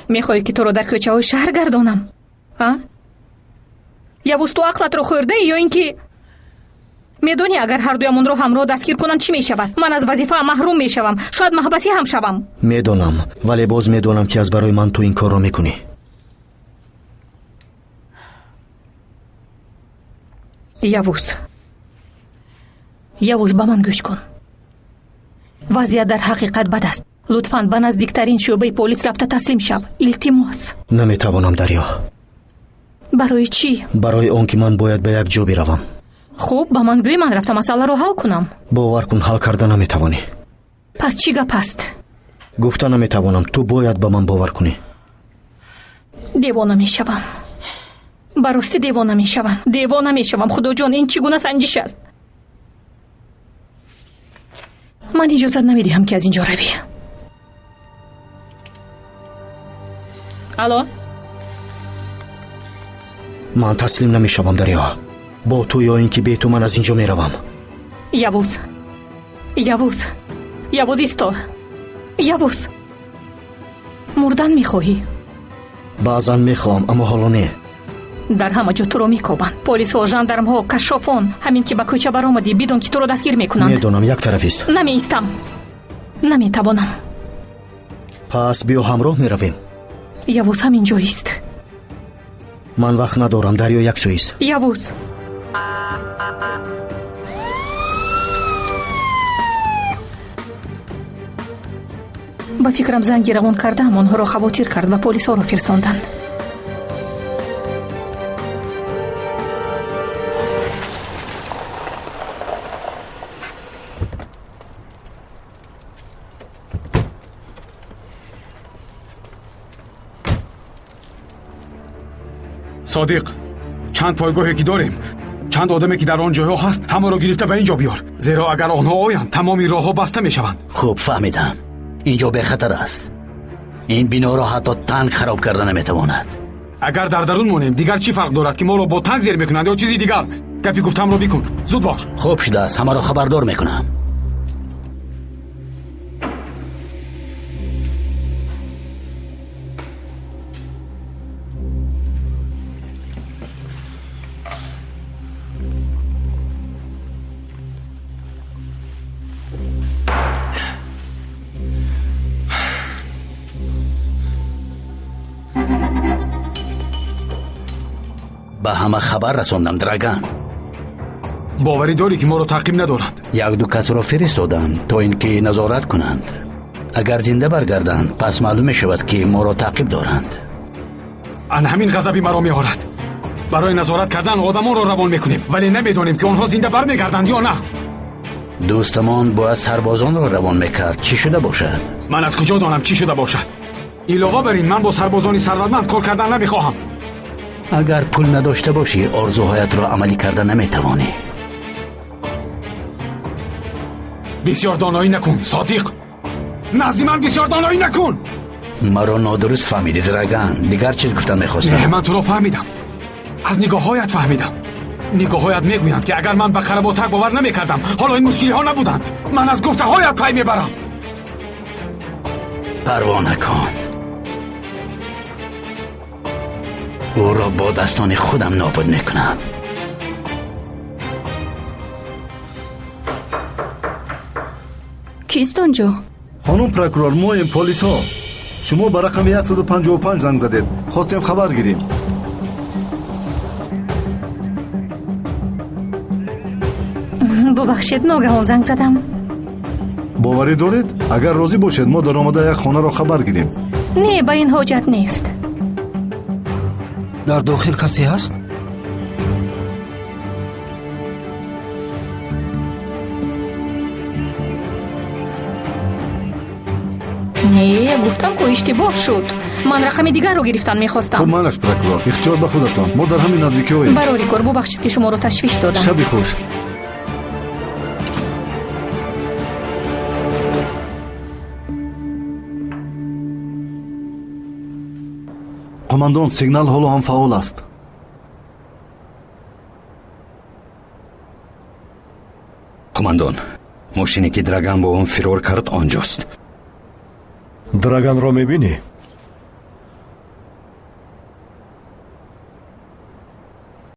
میخوای که تو رو در کوچه های شهر گردانم؟ یا وست تو عقلت رو خورده یا اینکه میدونی اگر هر دویمون رو همراه دستگیر کنن چی میشود؟ من از وظیفه محروم میشوم، شاید محبسی هم شوم. میدونم، ولی باز میدونم که از برای من تو این کار رو میکنی. یوز با من گوش کن. وضعیت در حقیقت بد است. لطفاً به نزدیکترین شعبه پلیس رفته تسلیم شو. التماس. نمیتوانم دریا. برای چی؟ برای اون که من باید به یک جا بروم. خوب، با من گوی، من رفتم مسئله رو حل کنم. باور کن حل کرده نمیتوانی. پس چی گپ است؟ گفته نمیتوانم، تو باید به من باور کنی. دیوانه میشوم. براستی دیوانه میشوم. خدا جان، این چگونه سنجش است؟ من اجازت نمیدهم که از اینجا روی. الو؟ من تسلیم نمیشوم دریا. با تو یا اینکه بی تو من از اینجا میروم. یوز ایستا. یوز، مردن میخواهی؟ بعضا میخوام اما حالا نه. در همه جا تو رو میکوبند. پلیس و ژاندارم ها، کشافان. همین که به کوچه برآمدی بدون که تو رو دستگیر میکنند. میدونم یک طرفی است. نمیستم، نمیتوانم. پس بیا همراه میرویم. یوز همینجا است. من وقت ندارم، دریا یک سوی است. یوز، با فکرم زنگی روان کردم، آنها را خواطر کرد و پلیس ها را فرستاندند. صادق، چند پایگاهی که داریم، چند آدمی که در آن جاها هست، همه را گرفته به اینجا بیار، زیرا اگر آنها آیند تمامی راه ها بسته می شوند. خوب فهمیدم. اینجا به خطر است. این بنا را حتی تنگ خراب کرده نمیتواند. اگر در درون مانیم دیگر چی فرق دارد که ما را با تنگ زیر میکنند یا چیزی دیگر؟ گپی گفتم را بکن، زود باش. خوب شده است، همه را خبردار میکنم. به همه خبر رساندم درگان. باوری داری که ما رو تعقیب ندارند؟ یک دو کس را فرستادم تا اینکه نظارت کنند. اگر زنده برگردند پس معلوم می شود که ما را تعقیب دارند. ان همین غضبی مرا می آورد. برای نظارت کردن آدمان را روان میکنیم ولی نمیدانیم که آنها زنده برمیگردند یا نه. دوستمان باید سربازان را روان میکرد. چی شده باشد؟ من از کجا دانم چی شده باشد؟ علاوه بر این من با سربازانی ثروتمند کار کردن نمیخواهم. اگر پول نداشته باشی آرزوهایت را عملی کرده نمیتوانی. بسیار دانایی نکن صادق. نزد من بسیار دانایی نکن. مرا نادرست فهمیدی درگان. دیگر چیز گفتن میخواستم. نه، من تو را فهمیدم. از نگاههایت فهمیدم. نگاههایت میگویند که اگر من به خراباتک باور نمیکردم حالا این مشکلی ها نبودند. من از گفته هایت پی میبرم. پروا نکن. او را با دستان خودم نابود میکنم. کیست آنجا؟ خانم پروکورور، ما این پلیس ها. شما به رقم 155 زنگ زدید. خواستیم خبر گیریم. ببخشید ناگهان زنگ زدم. باوری دارید؟ اگر راضی باشید ما در آمده یک خانه را خبر گیریم. نه، با این حاجت نیست. در داخل کسی هست؟ نه، گفتم که اشتباه شد. من رقم دیگر رو گرفتن میخواستم. خب منش پروکورور، اختیار به خودتان. ما در همین نزدیکی هاییم. براری کار، ببخشید که شما رو تشویش دادم. شبی خوش. قماندان، سیگنال حالا هم فعال است. قماندان، ماشینی که درگان با اون فرار کرد آنجاست. драгонро мебинӣ